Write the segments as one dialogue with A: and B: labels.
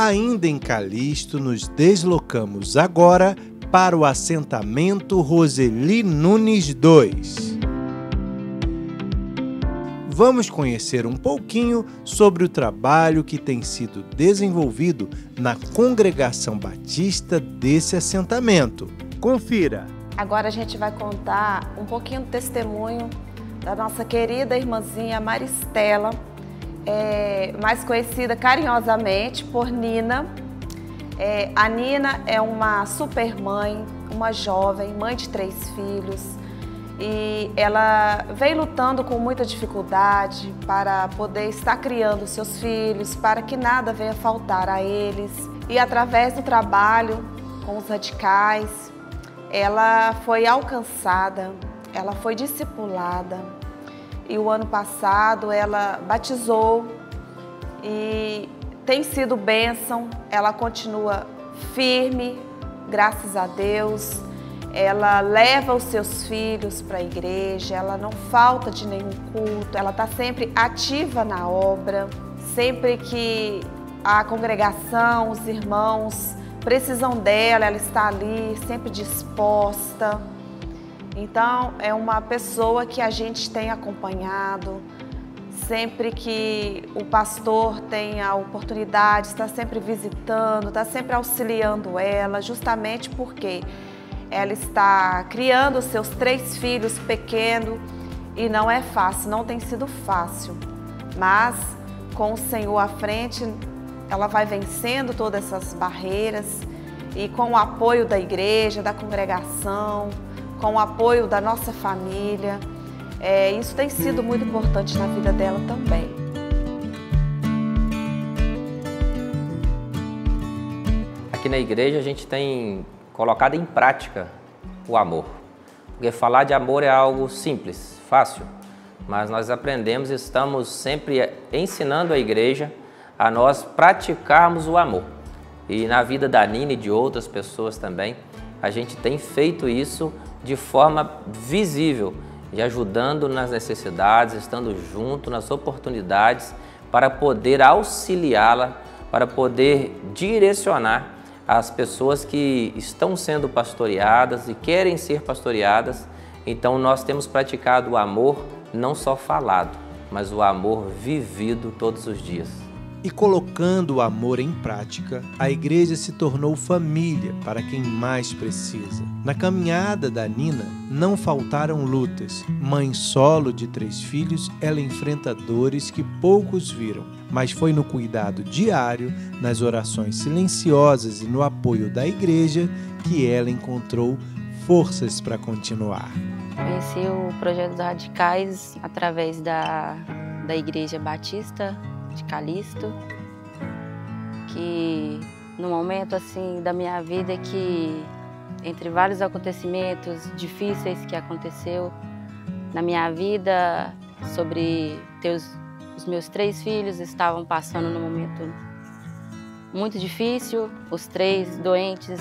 A: Ainda em Calixto, nos deslocamos agora para o assentamento Roseli Nunes 2. Vamos conhecer um pouquinho sobre o trabalho que tem sido desenvolvido na Congregação Batista desse assentamento. Confira!
B: Agora a gente vai contar um pouquinho do testemunho da nossa querida irmãzinha Maristela, mais conhecida carinhosamente por Nina. A Nina é uma super mãe, uma jovem, mãe de 3 filhos, e ela vem lutando com muita dificuldade para poder estar criando seus filhos, para que nada venha faltar a eles. E através do trabalho com os radicais, ela foi alcançada, ela foi discipulada. E o ano passado ela batizou e tem sido bênção. Ela continua firme, graças a Deus. Ela leva os seus filhos para a igreja, ela não falta de nenhum culto, ela está sempre ativa na obra. Sempre que a congregação, os irmãos precisam dela, ela está ali, sempre disposta. Então, é uma pessoa que a gente tem acompanhado. Sempre que o pastor tem a oportunidade, está sempre visitando, está sempre auxiliando ela, justamente porque ela está criando os seus 3 filhos pequenos e não é fácil, não tem sido fácil. Mas, com o Senhor à frente, ela vai vencendo todas essas barreiras e com o apoio da igreja, da congregação, com o apoio da nossa família. Isso tem sido muito importante na vida dela também.
C: Aqui na igreja a gente tem colocado em prática o amor. Porque falar de amor é algo simples, fácil, mas nós aprendemos e estamos sempre ensinando a igreja a nós praticarmos o amor. E na vida da Nina e de outras pessoas também, a gente tem feito isso de forma visível e ajudando nas necessidades, estando junto nas oportunidades para poder auxiliá-la, para poder direcionar as pessoas que estão sendo pastoreadas e querem ser pastoreadas. Então nós temos praticado o amor não só falado, mas o amor vivido todos os dias.
A: E colocando o amor em prática, a igreja se tornou família para quem mais precisa. Na caminhada da Nina, não faltaram lutas. Mãe solo de 3 filhos, ela enfrenta dores que poucos viram. Mas foi no cuidado diário, nas orações silenciosas e no apoio da igreja que ela encontrou forças para continuar.
D: Conheci o projeto dos radicais através da Igreja Batista de Calixto, que no momento assim da minha vida que, entre vários acontecimentos difíceis que aconteceu na minha vida, sobre os meus 3 filhos estavam passando num momento muito difícil, os 3 doentes,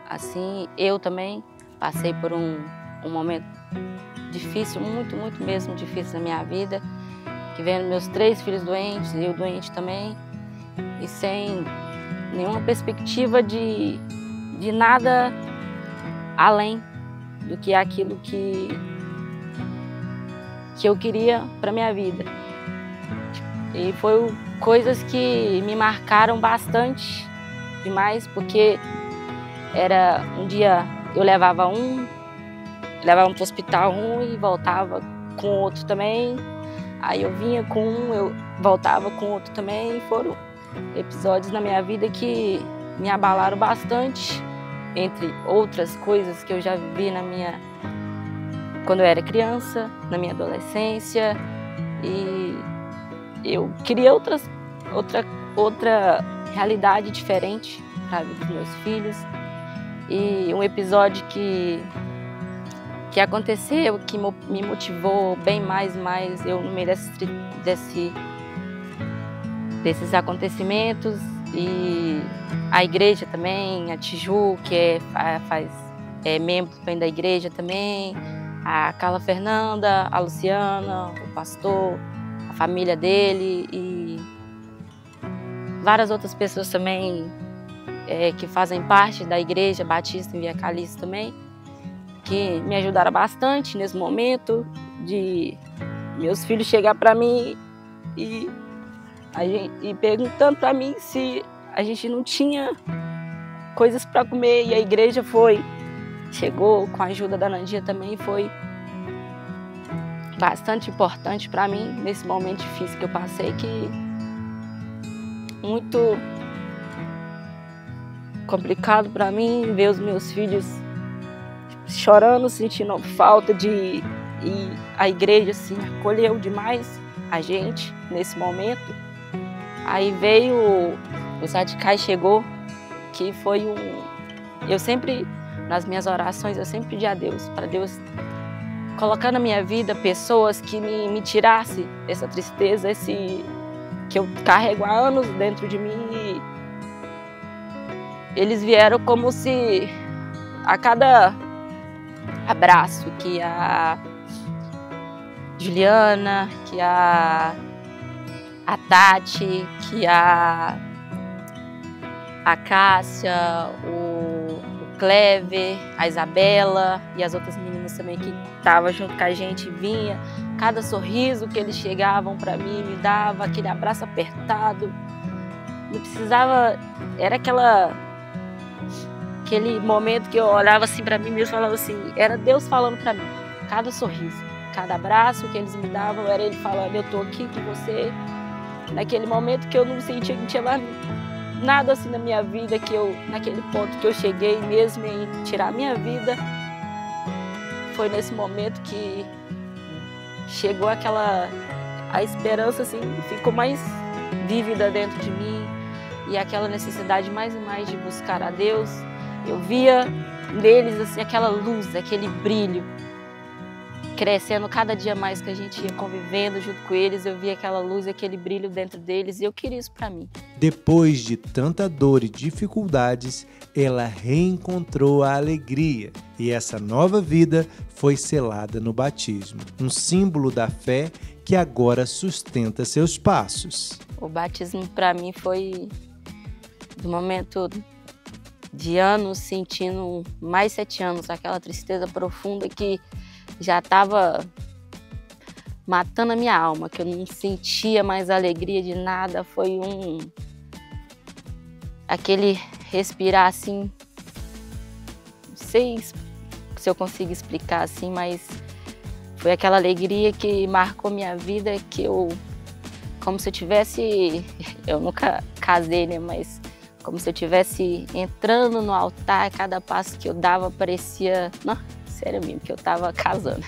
D: assim, eu também passei por um momento difícil, muito mesmo difícil na minha vida, que vendo meus 3 filhos doentes, eu doente também, e sem nenhuma perspectiva de nada além do que aquilo que eu queria para minha vida. E foi coisas que me marcaram bastante demais, porque era um dia eu levava para o hospital e voltava com outro também. Aí eu vinha com eu voltava com outro também. E foram episódios na minha vida que me abalaram bastante, entre outras coisas que eu já vivi quando eu era criança, na minha adolescência. E eu queria outra realidade diferente para a vida dos meus filhos. E um episódio que aconteceu, que me motivou bem mais eu no meio desses acontecimentos, e a igreja também, a Tiju, que é membro também da igreja também, a Carla Fernanda, a Luciana, o pastor, a família dele, várias outras pessoas também que fazem parte da Igreja Batista em Via Calixto também, que me ajudaram bastante nesse momento de meus filhos chegar para mim e perguntando para mim se a gente não tinha coisas para comer, e a igreja chegou com a ajuda da Nandia também, foi bastante importante para mim nesse momento difícil que eu passei, que muito complicado para mim ver os meus filhos chorando, sentindo falta e a igreja assim acolheu demais a gente nesse momento. Aí veio os radicais, chegou, que foi eu sempre, nas minhas orações, eu sempre pedi a Deus, para Deus colocar na minha vida pessoas que me tirassem dessa tristeza, que eu carrego há anos dentro de mim. E eles vieram como se a cada abraço que a Juliana, que a Tati, que a Cássia, o Clever, a Isabela e as outras meninas também que estavam junto com a gente, vinha, cada sorriso que eles chegavam para mim, me dava aquele abraço apertado, não precisava, era aquele momento que eu olhava assim para mim mesmo e falava assim, era Deus falando para mim, cada sorriso, cada abraço que eles me davam, era Ele falando, eu tô aqui com você, naquele momento que eu não sentia que não tinha mais nada assim na minha vida, naquele ponto que eu cheguei mesmo em tirar a minha vida, foi nesse momento que chegou a esperança assim, ficou mais vívida dentro de mim, e aquela necessidade mais e mais de buscar a Deus. Eu via neles assim aquela luz, aquele brilho crescendo cada dia mais que a gente ia convivendo junto com eles, eu via aquela luz, aquele brilho dentro deles, e eu queria isso para mim.
A: Depois de tanta dor e dificuldades, ela reencontrou a alegria, e essa nova vida foi selada no batismo, um símbolo da fé que agora sustenta seus passos.
D: O batismo para mim foi do momento de anos, sentindo mais 7 anos, aquela tristeza profunda que já estava matando a minha alma, que eu não sentia mais alegria de nada. Foi aquele respirar assim, não sei se eu consigo explicar assim, mas foi aquela alegria que marcou minha vida, que como se eu tivesse, eu nunca casei, né, mas como se eu estivesse entrando no altar, cada passo que eu dava parecia, não, sério mesmo, que eu estava casando.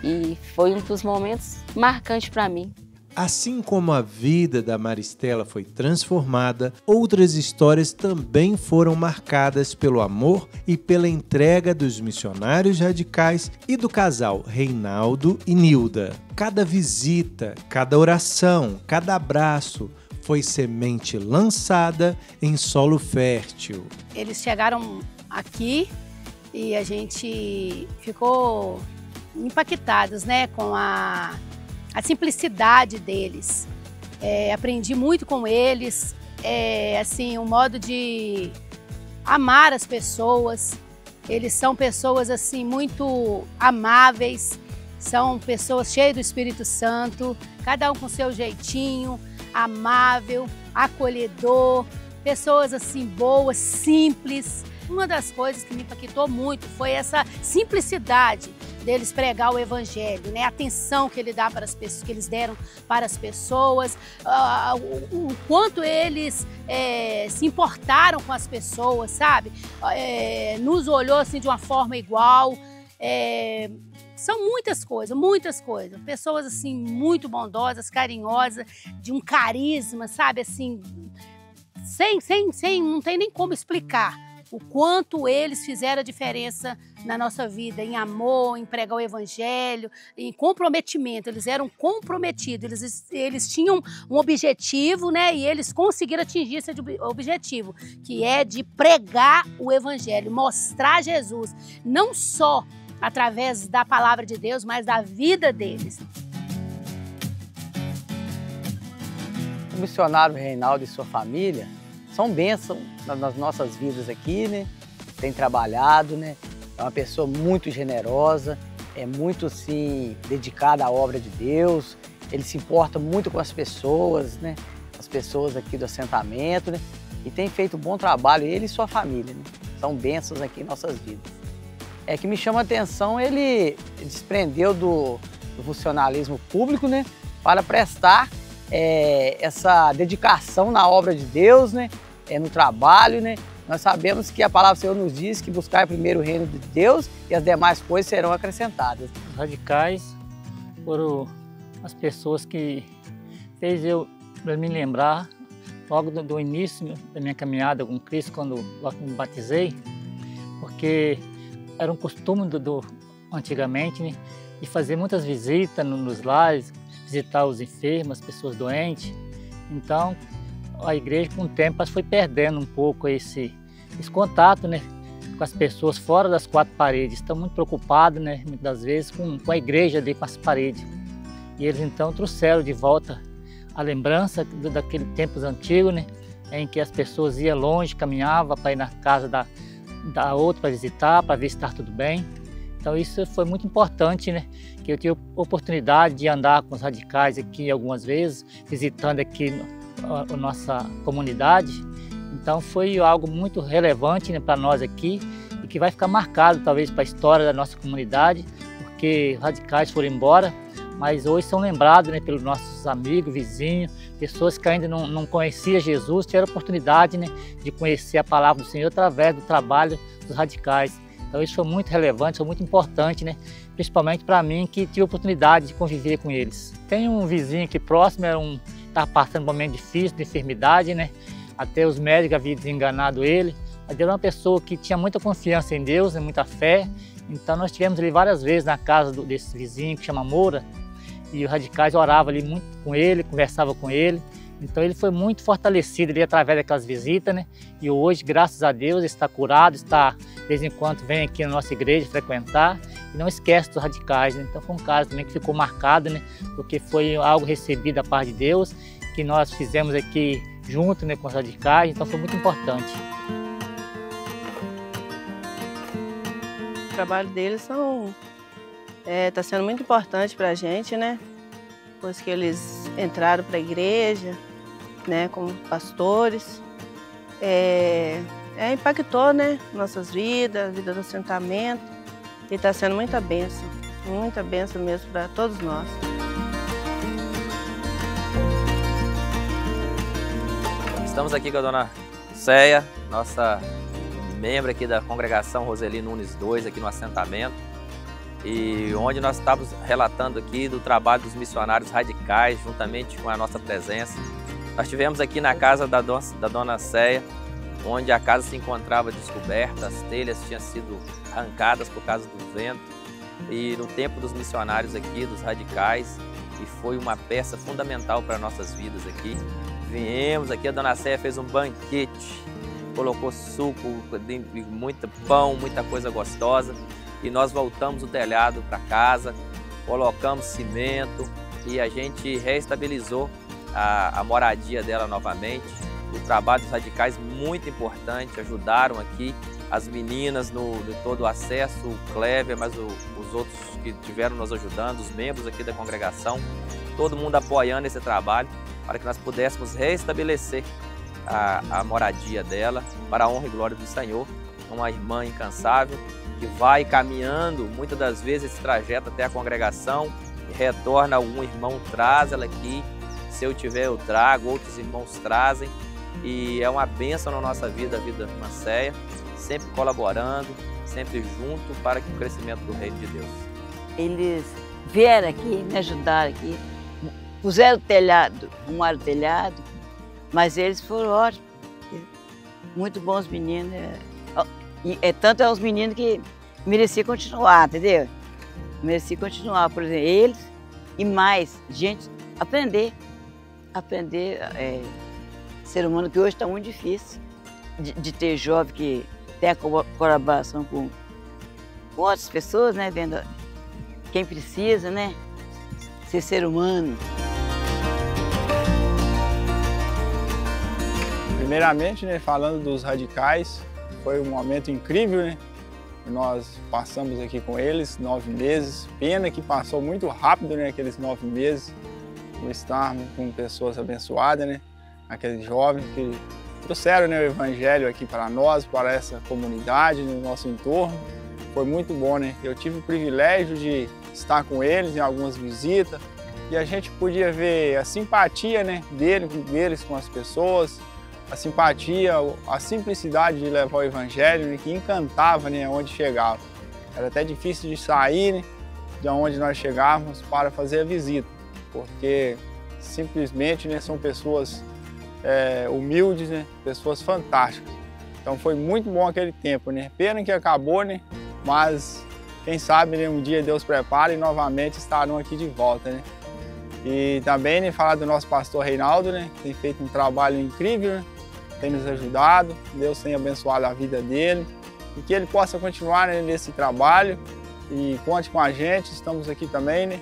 D: E foi um dos momentos marcantes para mim.
A: Assim como a vida da Maristela foi transformada, outras histórias também foram marcadas pelo amor e pela entrega dos missionários radicais e do casal Reinaldo e Nilda. Cada visita, cada oração, cada abraço foi semente lançada em solo fértil.
E: Eles chegaram aqui e a gente ficou impactados, né, com a simplicidade deles. Aprendi muito com eles, assim, um modo de amar as pessoas. Eles são pessoas assim muito amáveis, são pessoas cheias do Espírito Santo, cada um com seu jeitinho, amável, acolhedor, pessoas assim boas, simples. Uma das coisas que me impactou muito foi essa simplicidade deles pregar o evangelho, né? A atenção que ele dá para as pessoas, que eles deram para as pessoas, o quanto eles se importaram com as pessoas, sabe? Nos olhou assim de uma forma igual. São muitas coisas, pessoas assim muito bondosas, carinhosas, de um carisma, sabe, assim, não tem nem como explicar o quanto eles fizeram a diferença na nossa vida, em amor, em pregar o evangelho, em comprometimento. Eles eram comprometidos, eles tinham um objetivo, né? E eles conseguiram atingir esse objetivo, que é de pregar o evangelho, mostrar Jesus, não só através da palavra de Deus, mas da vida deles.
F: missionário Reinaldo e sua família são bênçãos nas nossas vidas aqui, né? Tem trabalhado, né? É uma pessoa muito generosa, é muito, assim, dedicada à obra de Deus. Ele se importa muito com as pessoas, né? As pessoas aqui do assentamento, né? E tem feito um bom trabalho, ele e sua família, né? São bênçãos aqui em nossas vidas. É que me chama a atenção, ele desprendeu do funcionalismo público, né? Para prestar essa dedicação na obra de Deus, né? No trabalho, né? Nós sabemos que a palavra do Senhor nos diz que buscar primeiro o reino de Deus e as demais coisas serão acrescentadas.
G: Os radicais foram as pessoas que fez eu me lembrar logo do início da minha caminhada com Cristo, quando me batizei, porque era um costume antigamente, né, de fazer muitas visitas nos lares, visitar os enfermos, as pessoas doentes. Então, a igreja, com o tempo, foi perdendo um pouco esse contato, né, com as pessoas fora das quatro paredes. Estão muito preocupados, né, muitas das vezes, com a igreja dentro com as paredes. E eles, então, trouxeram de volta a lembrança daquele tempos antigos, né, em que as pessoas iam longe, caminhavam para ir na casa da outra para visitar, para ver se estava tudo bem. Então isso foi muito importante, né, que eu tive a oportunidade de andar com os radicais aqui algumas vezes, visitando aqui a nossa comunidade. Então foi algo muito relevante, né, para nós aqui e que vai ficar marcado talvez para a história da nossa comunidade, porque os radicais foram embora, mas hoje são lembrados, né, pelos nossos amigos, vizinhos, pessoas que ainda não conheciam Jesus, tiveram a oportunidade, né, de conhecer a palavra do Senhor através do trabalho dos radicais. Então isso foi muito relevante, foi muito importante, né, principalmente para mim, que tive a oportunidade de conviver com eles. Tem um vizinho aqui próximo, estava passando um momento difícil de enfermidade, né, até os médicos haviam desenganado ele, mas ele era uma pessoa que tinha muita confiança em Deus, né, muita fé. Então nós tivemos ele várias vezes na casa desse vizinho que chama Moura, e os radicais oravam ali muito com ele, conversavam com ele. Então ele foi muito fortalecido ali através daquelas visitas, né? E hoje, graças a Deus, está curado, de vez em quando vem aqui na nossa igreja frequentar e não esquece dos radicais, né? Então foi um caso também que ficou marcado, né? Porque foi algo recebido da parte de Deus, que nós fizemos aqui junto, né, com os radicais, então foi muito importante.
H: O trabalho deles está sendo muito importante para a gente, né? Depois que eles entraram para a igreja, né, como pastores, impactou, né, nossas vidas, a vida do assentamento, e está sendo muita bênção mesmo para todos nós.
C: Estamos aqui com a dona Céia, nossa membro aqui da congregação Roseli Nunes II, aqui no assentamento, e onde nós estávamos relatando aqui do trabalho dos missionários radicais, juntamente com a nossa presença. Nós estivemos aqui na casa da dona Céia, onde a casa se encontrava descoberta, as telhas tinham sido arrancadas por causa do vento, e no tempo dos missionários aqui, dos radicais, e foi uma peça fundamental para nossas vidas aqui. Viemos aqui, a dona Céia fez um banquete, colocou suco, muito pão, muita coisa gostosa, e nós voltamos o telhado para casa, colocamos cimento e a gente reestabilizou a moradia dela novamente. O trabalho dos radicais muito importante, ajudaram aqui as meninas no todo o acesso, o Cléber, mas os outros que estiveram nos ajudando, os membros aqui da congregação, todo mundo apoiando esse trabalho para que nós pudéssemos reestabelecer a moradia dela para a honra e glória do Senhor. Uma irmã incansável que vai caminhando muitas das vezes esse trajeto até a congregação e retorna, algum irmão traz ela aqui, se eu tiver eu trago, outros irmãos trazem, e é uma bênção na nossa vida, a vida da irmã Céia, sempre colaborando, sempre junto para que o crescimento do reino de Deus.
I: Eles vieram aqui, me ajudaram aqui, puseram o telhado, arrumaram o telhado, mas eles foram ótimos, muito bons meninos. E tanto é os meninos que mereciam continuar, entendeu? Mereciam continuar, por exemplo, eles e mais gente aprender ser humano, que hoje está muito difícil de ter jovem que tem a colaboração com outras pessoas, né? Vendo quem precisa, né? Ser humano.
J: Primeiramente, né, falando dos radicais, foi um momento incrível, né? Nós passamos aqui com eles 9 meses, pena que passou muito rápido, né, aqueles 9 meses, por estarmos com pessoas abençoadas, né? Aqueles jovens que trouxeram, né, o evangelho aqui para nós, para essa comunidade, no nosso entorno. Foi muito bom, né? Eu tive o privilégio de estar com eles em algumas visitas e a gente podia ver a simpatia, né, deles com as pessoas, a simpatia, a simplicidade de levar o evangelho, né, que encantava, né, onde chegava. Era até difícil de sair, né, de onde nós chegávamos para fazer a visita, porque simplesmente, né, são pessoas humildes, né, pessoas fantásticas. Então foi muito bom aquele tempo, né? Pena que acabou, né? Mas quem sabe, né, um dia Deus prepara e novamente estarão aqui de volta, né? E também, né, falar do nosso pastor Reinaldo, né, que tem feito um trabalho incrível, né, tem nos ajudado, Deus tem abençoado a vida dele e que ele possa continuar, né, nesse trabalho e conte com a gente, estamos aqui também, né?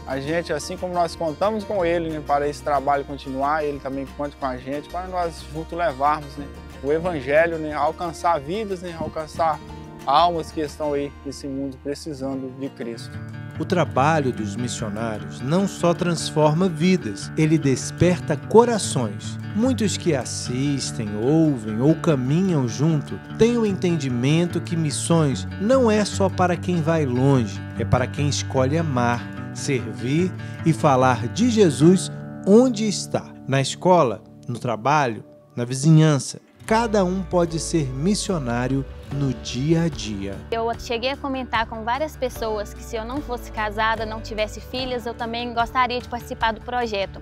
J: A gente, assim como nós contamos com ele, né, para esse trabalho continuar, ele também conta com a gente para nós juntos levarmos, né, o evangelho, né, alcançar vidas, né, alcançar almas que estão aí nesse mundo precisando de Cristo.
A: O trabalho dos missionários não só transforma vidas, ele desperta corações. Muitos que assistem, ouvem ou caminham junto têm o entendimento que missões não é só para quem vai longe, é para quem escolhe amar, servir e falar de Jesus onde está. Na escola, no trabalho, na vizinhança, cada um pode ser missionário no dia a dia.
K: Eu cheguei a comentar com várias pessoas que se eu não fosse casada, não tivesse filhas, eu também gostaria de participar do projeto.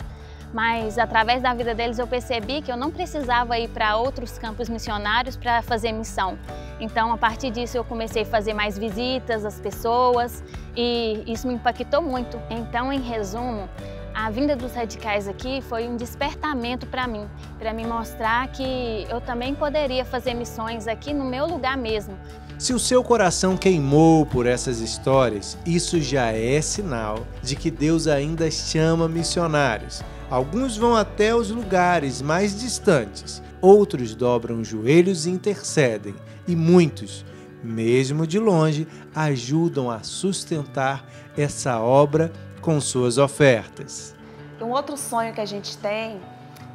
K: Mas através da vida deles eu percebi que eu não precisava ir para outros campos missionários para fazer missão. Então, a partir disso, eu comecei a fazer mais visitas às pessoas e isso me impactou muito. Então, em resumo, a vinda dos radicais aqui foi um despertamento para mim mostrar que eu também poderia fazer missões aqui no meu lugar mesmo.
A: Se o seu coração queimou por essas histórias, isso já é sinal de que Deus ainda chama missionários. Alguns vão até os lugares mais distantes, outros dobram os joelhos e intercedem, e muitos, mesmo de longe, ajudam a sustentar essa obra com suas ofertas.
B: Um outro sonho que a gente tem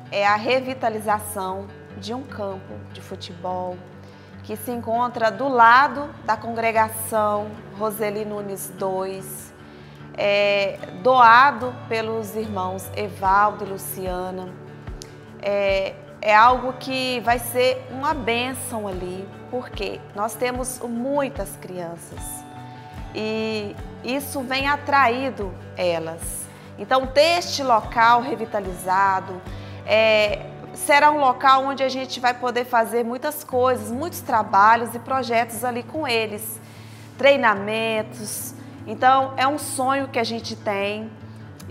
B: é a revitalização de um campo de futebol que se encontra do lado da congregação Roseli Nunes 2, doado pelos irmãos Evaldo e Luciana. É algo que vai ser uma bênção ali, porque nós temos muitas crianças e isso vem atraído elas. Então, ter este local revitalizado será um local onde a gente vai poder fazer muitas coisas, muitos trabalhos e projetos ali com eles, treinamentos. Então, é um sonho que a gente tem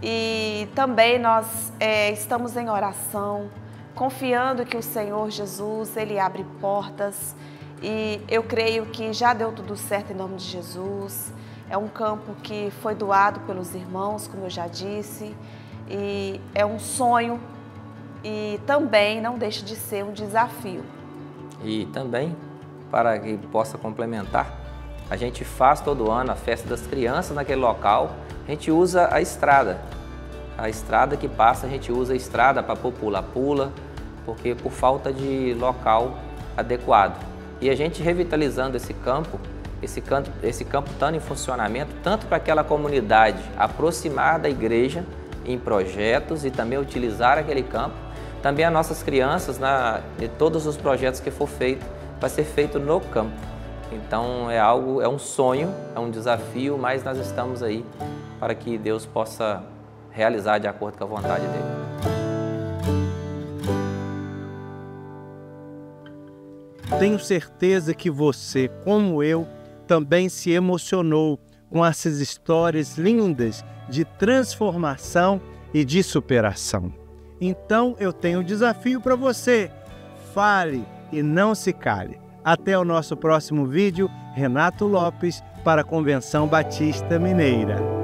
B: e também nós estamos em oração, confiando que o Senhor Jesus, Ele abre portas e eu creio que já deu tudo certo em nome de Jesus. É um campo que foi doado pelos irmãos, como eu já disse, e é um sonho e também não deixa de ser um desafio.
C: E também, para que possa complementar, a gente faz todo ano a festa das crianças naquele local, a gente usa a estrada. A estrada que passa, a gente usa a estrada para pôr pula-pula, porque por falta de local adequado. E a gente revitalizando esse campo estando em funcionamento, tanto para aquela comunidade aproximar da igreja em projetos e também utilizar aquele campo, também as nossas crianças, em todos os projetos que for feito, vai ser feito no campo. Então é um sonho, é um desafio, mas nós estamos aí para que Deus possa realizar de acordo com a vontade dele.
A: Tenho certeza que você, como eu, também se emocionou com essas histórias lindas de transformação e de superação. Então eu tenho um desafio para você. Fale e não se cale. Até o nosso próximo vídeo, Renato Lopes para a Convenção Batista Mineira.